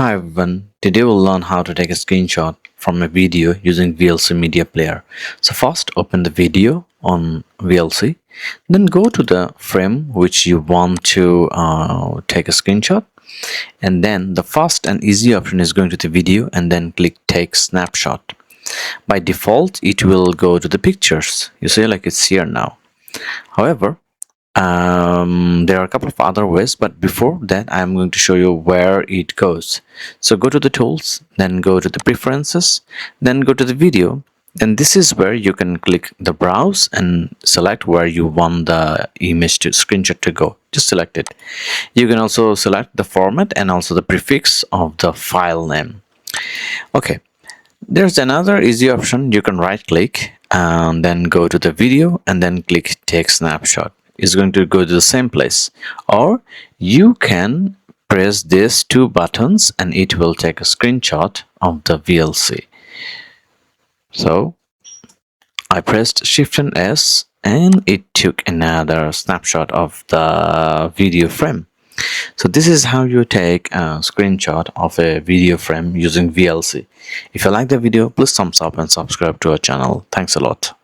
Hi everyone, today we'll learn how to take a screenshot from a video using VLC Media Player. So first open the video on VLC, then go to the frame which you want to take a screenshot, and then the fast and easy option is going to the video and then click take snapshot. By default it will go to the pictures. You see, like it's here now. However, there are a couple of other ways, but before that I'm going to show you where it goes. So go to the tools, then go to the preferences, then go to the video, and this is where you can click the browse and select where you want the image to screenshot to go. Just select it. You can also select the format and also the prefix of the file name. Okay, there's another easy option. You can right click and then go to the video and then click take snapshot. Is going to go to the same place, or you can press these two buttons and it will take a screenshot of the VLC. So I pressed Shift and S and it took another snapshot of the video frame. So this is how you take a screenshot of a video frame using VLC. If you like the video, please thumbs up and subscribe to our channel. Thanks a lot.